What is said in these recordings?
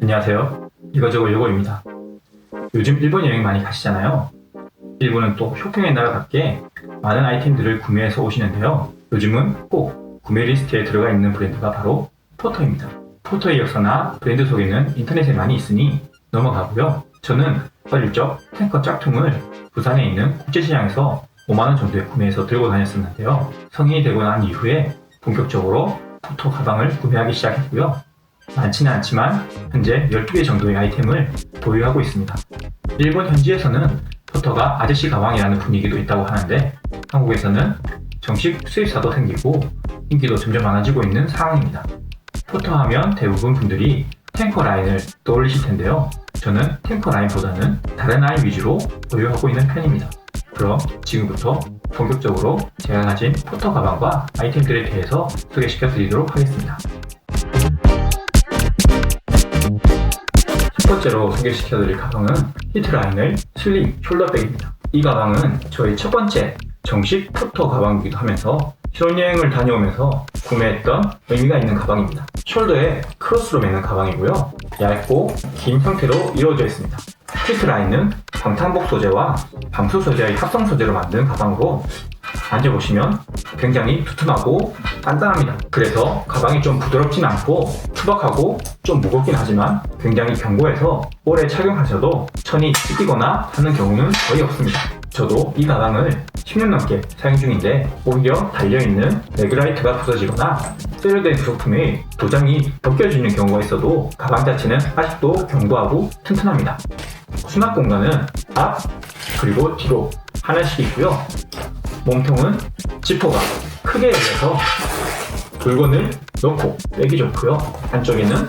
안녕하세요. 이거저거 요거입니다. 요즘 일본 여행 많이 가시잖아요. 일본은 또 쇼핑의 나라답게 많은 아이템들을 구매해서 오시는데요. 요즘은 꼭 구매 리스트에 들어가 있는 브랜드가 바로 포터입니다. 포터의 역사나 브랜드 소개는 인터넷에 많이 있으니 넘어가고요. 저는 어릴 적 탱커 짝퉁을 부산에 있는 국제시장에서 5만원 정도에 구매해서 들고 다녔었는데요. 성인이 되고 난 이후에 본격적으로 포터 가방을 구매하기 시작했고요. 많지는 않지만 현재 12개 정도의 아이템을 보유하고 있습니다. 일본 현지에서는 포터가 아저씨 가방이라는 분위기도 있다고 하는데 한국에서는 정식 수입사도 생기고 인기도 점점 많아지고 있는 상황입니다. 포터 하면 대부분 분들이 탱커 라인을 떠올리실 텐데요. 저는 탱커 라인보다는 다른 라인 위주로 보유하고 있는 편입니다. 그럼 지금부터 본격적으로 제가 가진 포터 가방과 아이템들에 대해서 소개시켜 드리도록 하겠습니다. 첫 번째로 소개시켜드릴 가방은 히트라인의 슬림 숄더백입니다. 이 가방은 저의 첫 번째 정식 포터 가방이기도 하면서 신혼여행을 다녀오면서 구매했던 의미가 있는 가방입니다. 숄더에 크로스로 매는 가방이고요. 얇고 긴 형태로 이루어져 있습니다. 히트라인은 방탄복 소재와 방수 소재의 합성 소재로 만든 가방으로 만져보시면 굉장히 두툼하고 단단합니다. 그래서 가방이 좀 부드럽진 않고 투박하고 좀 무겁긴 하지만 굉장히 견고해서 오래 착용하셔도 천이 찢기거나 하는 경우는 거의 없습니다. 저도 이 가방을 10년 넘게 사용 중인데 오히려 달려있는 레그라이트가 부서지거나 세련된 부속품에 도장이 벗겨지는 경우가 있어도 가방 자체는 아직도 견고하고 튼튼합니다. 수납 공간은 앞 그리고 뒤로 하나씩 있고요. 몸통은 지퍼가 크게 열려서 물건을 넣고 빼기 좋고요. 안쪽에는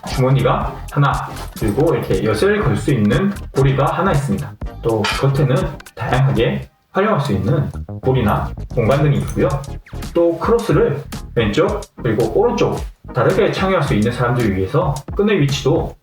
주머니가 하나 그리고 이렇게 엿을 걸 수 있는 고리가 하나 있습니다. 또 겉에는 다양하게 활용할 수 있는 고리나 공간 등이 있고요. 또 크로스를 왼쪽 그리고 오른쪽 다르게 착용할 수 있는 사람들을 위해서 끈의 위치도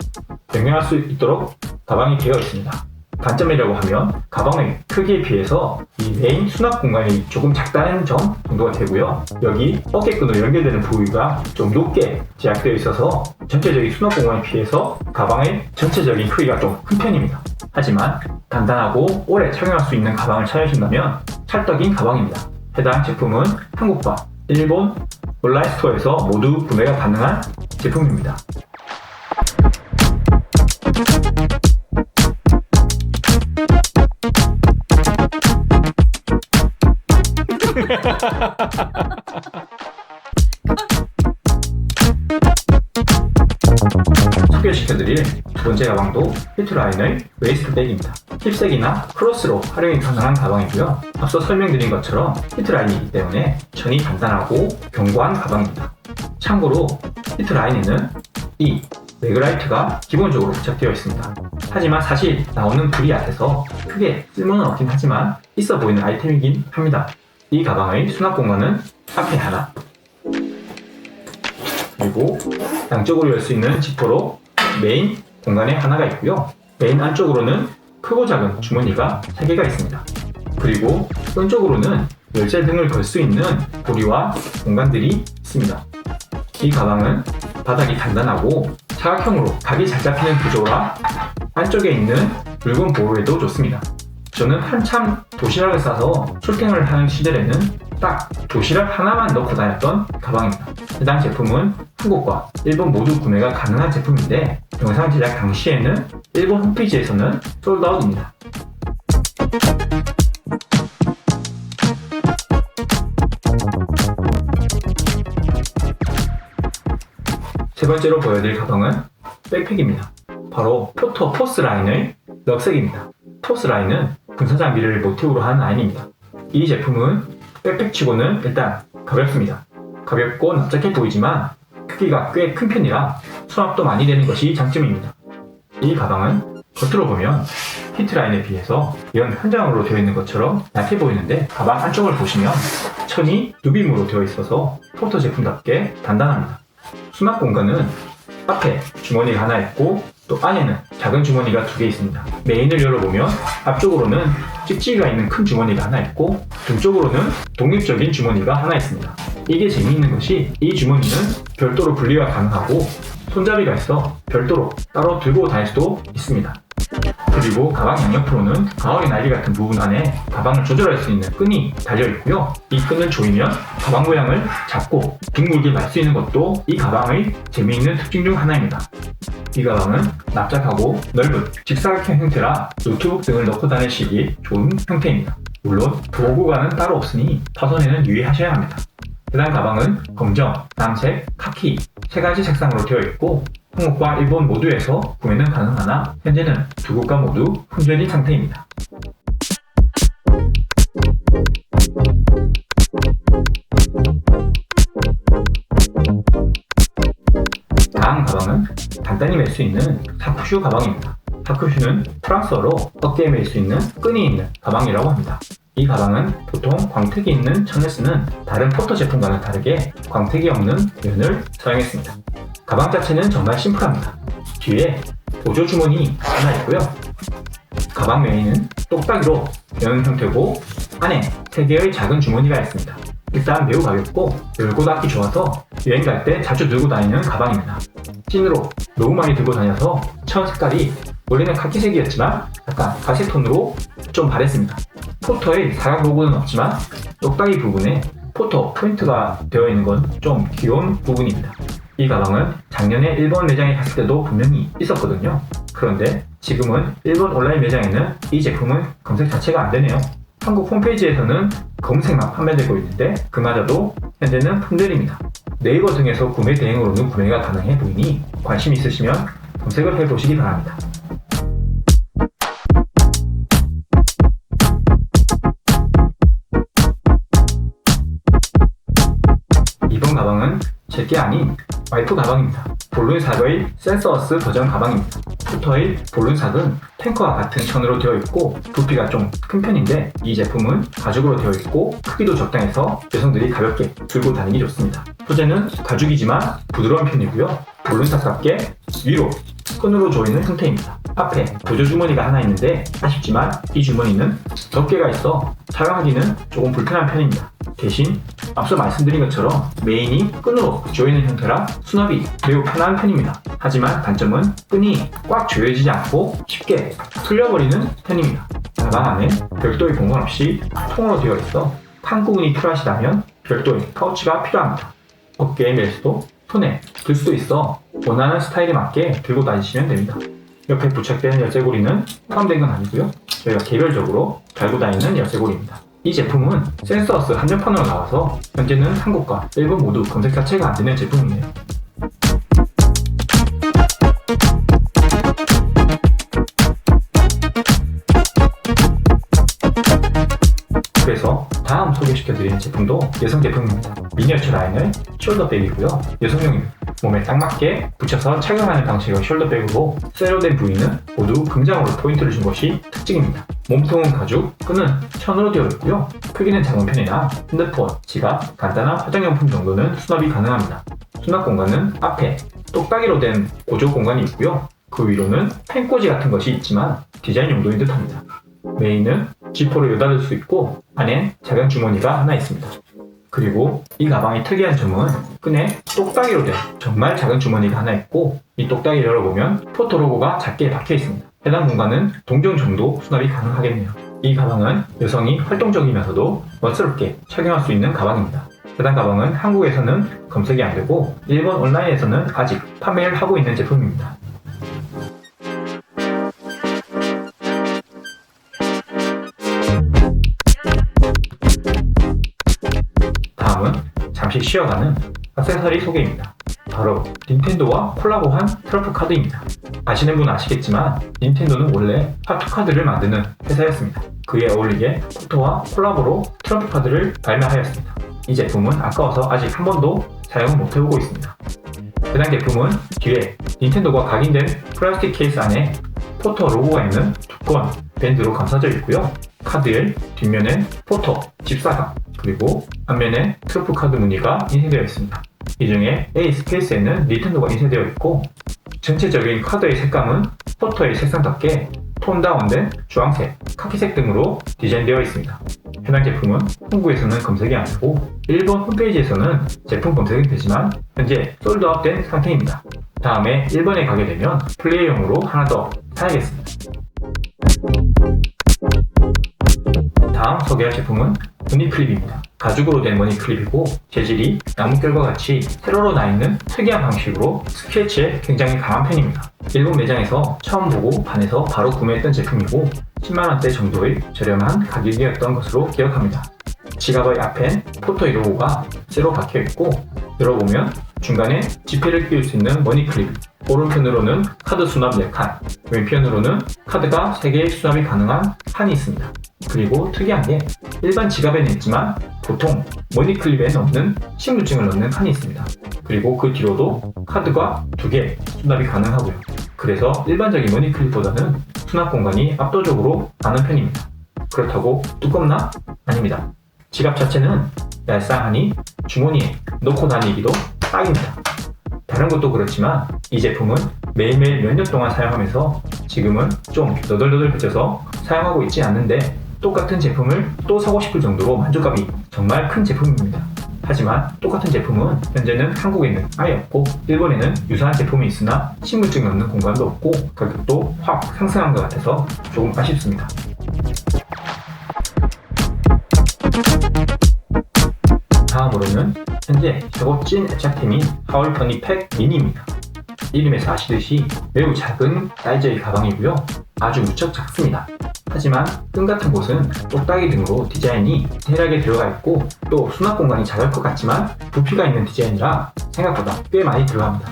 변경할 수 있도록 가방이 되어 있습니다. 단점이라고 하면 가방의 크기에 비해서 이 메인 수납 공간이 조금 작다는 점 정도가 되고요. 여기 어깨끈으로 연결되는 부위가 좀 높게 제약되어 있어서 전체적인 수납 공간에 비해서 가방의 전체적인 크기가 좀 큰 편입니다. 하지만 단단하고 오래 착용할 수 있는 가방을 찾으신다면 찰떡인 가방입니다. 해당 제품은 한국과 일본 온라인 스토어에서 모두 구매가 가능한 제품입니다. 소개시켜드릴 두 번째 가방도 히트라인의 웨이스트백입니다. 힙색이나 크로스로 활용이 가능한 가방이고요. 앞서 설명드린 것처럼 히트라인이기 때문에 천이 단단하고 견고한 가방입니다. 참고로 히트라인에는 이 레그라이트가 기본적으로 부착되어 있습니다. 하지만 사실 나오는 불이 얕아서 크게 쓸모는 없긴 하지만 있어 보이는 아이템이긴 합니다. 이 가방의 수납 공간은 앞에 하나 그리고 양쪽으로 열 수 있는 지퍼로 메인 공간에 하나가 있고요. 메인 안쪽으로는 크고 작은 주머니가 3개가 있습니다. 그리고 왼쪽으로는 열쇠 등을 걸 수 있는 고리와 공간들이 있습니다. 이 가방은 바닥이 단단하고 사각형으로 각이 잘 잡히는 구조라 안쪽에 있는 물건 보호에도 좋습니다. 저는 한참 도시락을 싸서 쇼핑을 하는 시절에는 딱 도시락 하나만 넣고 다녔던 가방입니다. 해당 제품은 한국과 일본 모두 구매가 가능한 제품인데 영상 제작 당시에는 일본 홈페이지에서는 솔드아웃입니다. 세 번째로 보여드릴 가방은 백팩입니다. 바로 포터 포스 라인의 럭색입니다. 포스 라인은 군사 장비를 모티브로 한 라인입니다. 이 제품은 백팩치고는 일단 가볍습니다. 가볍고 납작해 보이지만 크기가 꽤 큰 편이라 수납도 많이 되는 것이 장점입니다. 이 가방은 겉으로 보면 히트라인에 비해서 연 한 장으로 되어 있는 것처럼 얇게 보이는데 가방 안쪽을 보시면 천이 누빔으로 되어 있어서 포터 제품답게 단단합니다. 수납 공간은 앞에 주머니가 하나 있고 또 안에는 작은 주머니가 2개 있습니다. 메인을 열어보면 앞쪽으로는 찍찍이가 있는 큰 주머니가 하나 있고 등쪽으로는 독립적인 주머니가 하나 있습니다. 이게 재미있는 것이 이 주머니는 별도로 분리가 가능하고 손잡이가 있어 별도로 따로 들고 다닐 수도 있습니다. 그리고 가방 양옆으로는 가을이 날개 같은 부분 안에 가방을 조절할 수 있는 끈이 달려 있고요. 이 끈을 조이면 가방 모양을 잡고 둥글게 갈 수 있는 것도 이 가방의 재미있는 특징 중 하나입니다. 이 가방은 납작하고 넓은 직사각형 형태라 노트북 등을 넣고 다니시기 좋은 형태입니다. 물론 보호구간은 따로 없으니 파손에는 유의하셔야 합니다. 해당 가방은 검정, 남색, 카키 세 가지 색상으로 되어 있고 한국과 일본 모두에서 구매는 가능하나 현재는 두 국가 모두 품절인 상태입니다. 다음 가방은 간단히 멜 수 있는 사쿠슈 가방입니다. 사쿠슈는 프랑스어로 어깨에 멜 수 있는 끈이 있는 가방이라고 합니다. 이 가방은 보통 광택이 있는 천에 쓰는 다른 포터 제품과는 다르게 광택이 없는 면을 사용했습니다. 가방 자체는 정말 심플합니다. 뒤에 보조 주머니 하나 있고요. 가방 메인은 똑딱이로 여는 형태고 안에 3개의 작은 주머니가 있습니다. 일단 매우 가볍고 열고 닫기 좋아서 여행 갈 때 자주 들고 다니는 가방입니다. 찐으로 너무 많이 들고 다녀서 천 색깔이 원래는 카키색이었지만 약간 갈색 톤으로 좀 바랬습니다. 포터의 사각 로고는 없지만 똑딱이 부분에 포터 포인트가 되어 있는 건 좀 귀여운 부분입니다. 이 가방은 작년에 일본 매장에 갔을 때도 분명히 있었거든요. 그런데 지금은 일본 온라인 매장에는 이 제품은 검색 자체가 안 되네요. 한국 홈페이지에서는 검색만 판매되고 있는데 그마저도 현재는 품절입니다. 네이버 등에서 구매 대행으로는 구매가 가능해 보이니 관심 있으시면 검색을 해보시기 바랍니다. 이번 가방은 제게 아닌 와이프 가방입니다. 볼룬삭의 센서어스 버전 가방입니다. 푸터의 볼룬삭은 탱커와 같은 천으로 되어 있고 부피가 좀 큰 편인데 이 제품은 가죽으로 되어 있고 크기도 적당해서 여성들이 가볍게 들고 다니기 좋습니다. 소재는 가죽이지만 부드러운 편이고요. 볼룬삭답게 위로 끈으로 조이는 형태입니다. 앞에 보조 주머니가 하나 있는데 아쉽지만 이 주머니는 덮개가 있어 사용하기는 조금 불편한 편입니다. 대신 앞서 말씀드린 것처럼 메인이 끈으로 조이는 형태라 수납이 매우 편한 편입니다. 하지만 단점은 끈이 꽉 조여지지 않고 쉽게 풀려버리는 편입니다. 가방 안에 별도의 공간 없이 통으로 되어 있어 칸 구분이 필요하시다면 별도의 파우치가 필요합니다. 어깨에 멜 수도 손에 들 수도 있어 원하는 스타일에 맞게 들고 다니시면 됩니다. 옆에 부착되는 열쇠고리는 포함된 건 아니고요. 저희가 개별적으로 달고 다니는 열쇠고리입니다. 이 제품은 센서어스 한정판으로 나와서 현재는 한국과 일본 모두 검색 자체가 안 되는 제품이에요. 그래서 다음 소개시켜드리는 제품도 여성 제품입니다. 미니어처 라인의 숄더백이고요. 여성용입니다. 몸에 딱 맞게 붙여서 착용하는 방식의 숄더백으로 셋업된 부위는 모두 금장으로 포인트를 준 것이 특징입니다. 몸통은 가죽, 끈은 천으로 되어 있고요. 크기는 작은 편이나 핸드폰, 지갑, 간단한 화장용품 정도는 수납이 가능합니다. 수납 공간은 앞에 똑딱이로 된 보조 공간이 있고요. 그 위로는 펜꽂이 같은 것이 있지만 디자인 용도인 듯합니다. 메인은 지퍼로 여닫을 수 있고 안에 작은 주머니가 하나 있습니다. 그리고 이 가방의 특이한 점은 끈에 똑딱이로 된 정말 작은 주머니가 하나 있고 이 똑딱이를 열어보면 포토 로고가 작게 박혀 있습니다. 해당 공간은 동전 정도 수납이 가능하겠네요. 이 가방은 여성이 활동적이면서도 멋스럽게 착용할 수 있는 가방입니다. 해당 가방은 한국에서는 검색이 안 되고 일본 온라인에서는 아직 판매를 하고 있는 제품입니다. 다음은 잠시 쉬어가는 액세서리 소개입니다. 바로 닌텐도와 콜라보한 트러프 카드입니다. 아시는 분은 아시겠지만 닌텐도는 원래 하트 카드를 만드는 회사였습니다. 그에 어울리게 포토와 콜라보로 트러프 카드를 발매하였습니다. 이 제품은 아까워서 아직 한 번도 사용을 못해보고 있습니다. 해당 제품은 뒤에 닌텐도가 각인된 플라스틱 케이스 안에 포토 로고가 있는 두꺼운 밴드로 감싸져 있고요. 카드의 뒷면엔 포토, 집사각, 그리고 앞면에 트러프 카드 무늬가 인쇄되어 있습니다. 이 중에 A 스페이스에는 닌텐도가 인쇄되어 있고 전체적인 카드의 색감은 포토의 색상답게 톤 다운된 주황색, 카키색 등으로 디자인되어 있습니다. 해당 제품은 한국에서는 검색이 안 되고 일본 홈페이지에서는 제품 검색은 되지만 현재 솔드아웃된 상태입니다. 다음에 1번에 가게 되면 플레이용으로 하나 더 사야겠습니다. 다음 소개할 제품은 머니클립입니다. 가죽으로 된 머니클립이고 재질이 나뭇결과 같이 세로로 나있는 특이한 방식으로 스케치에 굉장히 강한 편입니다. 일본 매장에서 처음 보고 반해서 바로 구매했던 제품이고 10만원대 정도의 저렴한 가격이었던 것으로 기억합니다. 지갑의 앞엔 포토이 로고가 세로 박혀있고 열어보면 중간에 지폐를 끼울 수 있는 머니클립, 오른편으로는 카드 수납 4칸, 왼편으로는 카드가 3개의 수납이 가능한 칸이 있습니다. 그리고 특이한 게 일반 지갑에는 있지만 보통 머니클립에 넣는 신분증을 넣는 칸이 있습니다. 그리고 그 뒤로도 카드가 2개 수납이 가능하고요. 그래서 일반적인 머니클립보다는 수납 공간이 압도적으로 많은 편입니다. 그렇다고 두껍나? 아닙니다. 지갑 자체는 얄쌍하니 주머니에 넣고 다니기도 딱입니다. 다른 것도 그렇지만 이 제품은 매일매일 몇 년 동안 사용하면서 지금은 좀 너덜너덜해져서 사용하고 있지 않는데 똑같은 제품을 또 사고 싶을 정도로 만족감이 정말 큰 제품입니다. 하지만 똑같은 제품은 현재는 한국에는 아예 없고 일본에는 유사한 제품이 있으나 신분증 넣는 공간도 없고 가격도 확 상승한 것 같아서 조금 아쉽습니다. 다음으로는 현재 최고 찐 애착템인 하울 퍼니팩 미니입니다. 이름에서 아시듯이 매우 작은 사이즈의 가방이고요. 아주 무척 작습니다. 하지만 끈 같은 곳은 똑딱이 등으로 디자인이 디테일하게 들어가 있고 또 수납 공간이 작을 것 같지만 부피가 있는 디자인이라 생각보다 꽤 많이 들어갑니다.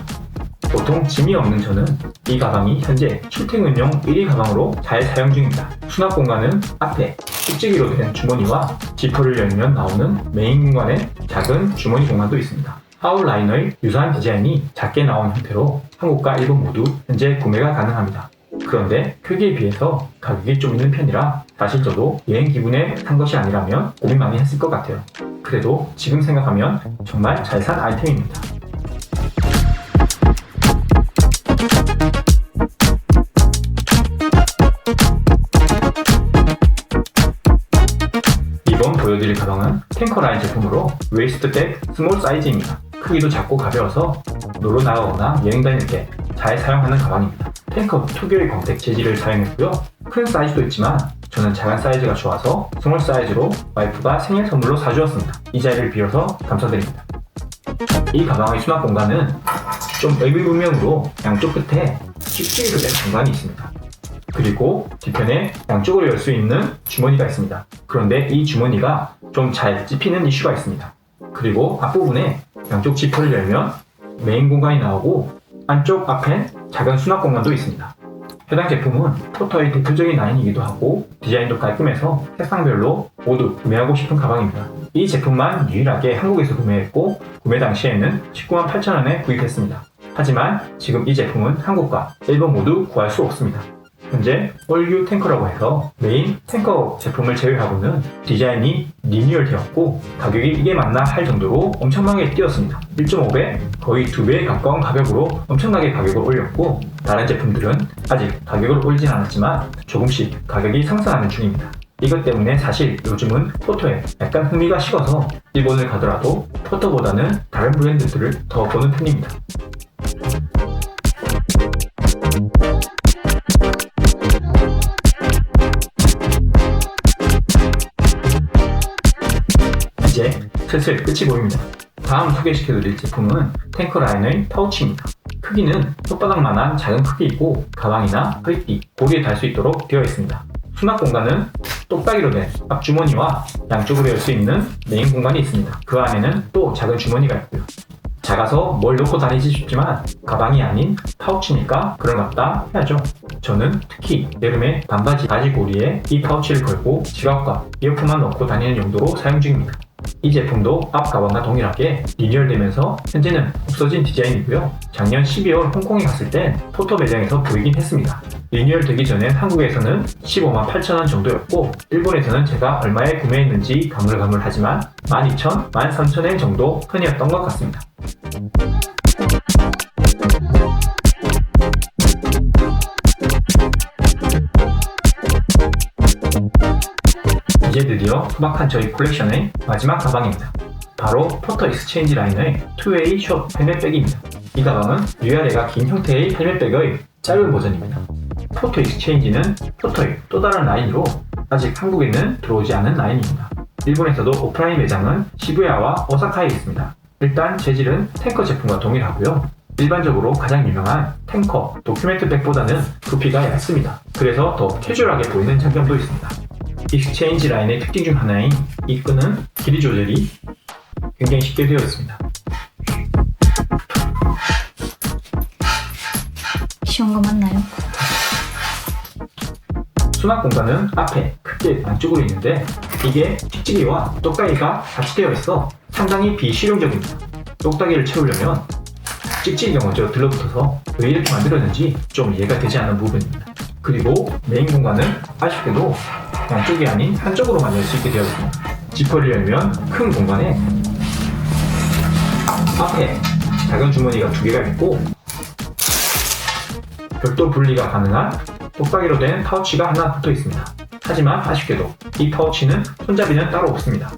보통 짐이 없는 저는 이 가방이 현재 출퇴근용 1위 가방으로 잘 사용 중입니다. 수납 공간은 앞에 찍찍이로 된 주머니와 지퍼를 열면 나오는 메인 공간에 작은 주머니 공간도 있습니다. 하울라인의 유사한 디자인이 작게 나온 형태로 한국과 일본 모두 현재 구매가 가능합니다. 그런데 크기에 비해서 가격이 좀 있는 편이라 사실 저도 여행 기분에 산 것이 아니라면 고민 많이 했을 것 같아요. 그래도 지금 생각하면 정말 잘 산 아이템입니다. 이번 보여드릴 가방은 탱커라인 제품으로 웨이스트백 스몰 사이즈입니다. 크기도 작고 가벼워서 놀러 나가거나 여행 다닐 때 잘 사용하는 가방입니다. 탱커 특유의 광택 재질을 사용했고요. 큰 사이즈도 있지만 저는 작은 사이즈가 좋아서 스몰 사이즈로 와이프가 생일 선물로 사주었습니다. 이 자리를 빌어서 감사드립니다. 이 가방의 수납 공간은 좀 의미불명으로 양쪽 끝에 찍찍이로 된 공간이 있습니다. 그리고 뒤편에 양쪽으로 열 수 있는 주머니가 있습니다. 그런데 이 주머니가 좀 잘 찝히는 이슈가 있습니다. 그리고 앞부분에 양쪽 지퍼를 열면 메인 공간이 나오고 안쪽 앞엔 작은 수납 공간도 있습니다. 해당 제품은 포터의 대표적인 라인이기도 하고 디자인도 깔끔해서 색상별로 모두 구매하고 싶은 가방입니다. 이 제품만 유일하게 한국에서 구매했고 구매 당시에는 198,000원에 구입했습니다. 하지만 지금 이 제품은 한국과 일본 모두 구할 수 없습니다. 현재 올뉴 탱커라고 해서 메인 탱커 제품을 제외하고는 디자인이 리뉴얼 되었고 가격이 이게 맞나 할 정도로 엄청나게 뛰었습니다. 1.5배 거의 2배에 가까운 가격으로 엄청나게 가격을 올렸고 다른 제품들은 아직 가격을 올리진 않았지만 조금씩 가격이 상승하는 중입니다. 이것 때문에 사실 요즘은 포터에 약간 흥미가 식어서 일본을 가더라도 포터보다는 다른 브랜드들을 더 보는 편입니다. 이제 슬슬 끝이 보입니다. 다음 소개시켜드릴 제품은 탱커라인의 파우치입니다. 크기는 손바닥만한 작은 크기이고 가방이나 허리띠, 고리에 달 수 있도록 되어 있습니다. 수납 공간은 똑딱이로 된 앞주머니와 양쪽으로 열 수 있는 메인 공간이 있습니다. 그 안에는 또 작은 주머니가 있고요. 작아서 뭘 넣고 다니지 싶지만 가방이 아닌 파우치니까 그런갑다 해야죠. 저는 특히 여름에 반바지 바지 고리에 이 파우치를 걸고 지갑과 이어폰만 넣고 다니는 용도로 사용 중입니다. 이 제품도 앞 가방과 동일하게 리뉴얼되면서 현재는 없어진 디자인이고요. 작년 12월 홍콩에 갔을 땐 포터 매장에서 보이긴 했습니다. 리뉴얼 되기 전엔 한국에서는 158,000원 정도였고 일본에서는 제가 얼마에 구매했는지 가물가물하지만 12,000, 13,000엔 정도 편이었던 것 같습니다. 이제 드디어 소박한 저희 콜렉션의 마지막 가방입니다. 바로 포터 익스체인지 라인의 투웨이 숏 팬백입니다. 이 가방은 위아래가 긴 형태의 헬멧백의 짧은 버전입니다. 포토 익스체인지는 포토의 또 다른 라인으로 아직 한국에는 들어오지 않은 라인입니다. 일본에서도 오프라인 매장은 시부야와 오사카에 있습니다. 일단 재질은 탱커 제품과 동일하고요. 일반적으로 가장 유명한 탱커 도큐멘트 백보다는 부피가 얇습니다. 그래서 더 캐주얼하게 보이는 장점도 있습니다. 익스체인지 라인의 특징 중 하나인 이 끈은 길이 조절이 굉장히 쉽게 되어 있습니다. 쉬운 거 맞나요? 수납 공간은 앞에 크게 안쪽으로 있는데 이게 찍찍이와 똑딱이가 같이 되어 있어 상당히 비실용적입니다. 똑딱이를 채우려면 찍찍이가 먼저 들러붙어서 왜 이렇게 만들었는지 좀 이해가 되지 않는 부분입니다. 그리고 메인 공간은 아쉽게도 양쪽이 아닌 한쪽으로만 열 수 있게 되어 있습니다. 지퍼를 열면 큰 공간에 앞에 작은 주머니가 2개가 있고 별도 분리가 가능한 똑딱이로 된 파우치가 하나 붙어 있습니다. 하지만 아쉽게도 이 파우치는 손잡이는 따로 없습니다.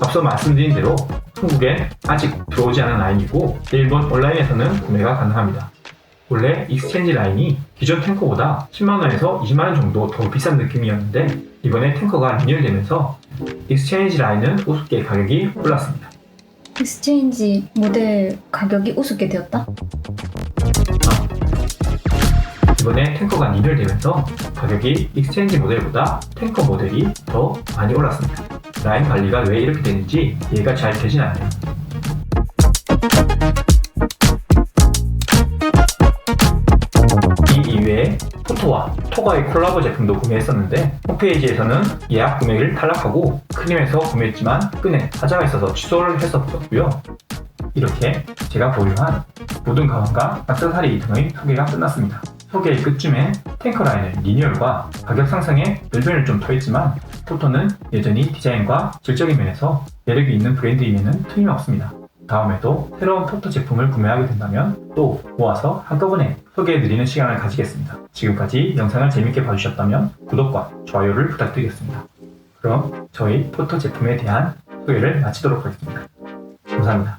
앞서 말씀드린 대로 한국엔 아직 들어오지 않은 라인이고 일본 온라인에서는 구매가 가능합니다. 원래 익스체인지 라인이 기존 탱커보다 10만원에서 20만원 정도 더 비싼 느낌이었는데 이번에 탱커가 리뉴얼되면서 익스체인지 라인은 우습게 가격이 올랐습니다. 익스체인지 모델 가격이 우습게 되었다? 이번에 탱커가 리뉴얼되면서 가격이 익스체인지 모델보다 탱커 모델이 더 많이 올랐습니다. 라인 관리가 왜 이렇게 되는지 이해가 잘 되진 않아요. 이 이외에 포토와 토가의 콜라보 제품도 구매했었는데 홈페이지에서는 예약 구매를 탈락하고 크림에서 구매했지만 끈에 하자가 있어서 취소를 했었고요. 이렇게 제가 보유한 모든 가방과 액세서리 등의 소개가 끝났습니다. 소개의 끝쯤에 탱커 라인의 리뉴얼과 가격 상승에 열변을 좀 토했지만 포토는 여전히 디자인과 질적인 면에서 매력이 있는 브랜드임에는 틀림없습니다. 다음에도 새로운 포토 제품을 구매하게 된다면 또 모아서 한꺼번에 소개해드리는 시간을 가지겠습니다. 지금까지 영상을 재밌게 봐주셨다면 구독과 좋아요를 부탁드리겠습니다. 그럼 저희 포토 제품에 대한 소개를 마치도록 하겠습니다. 감사합니다.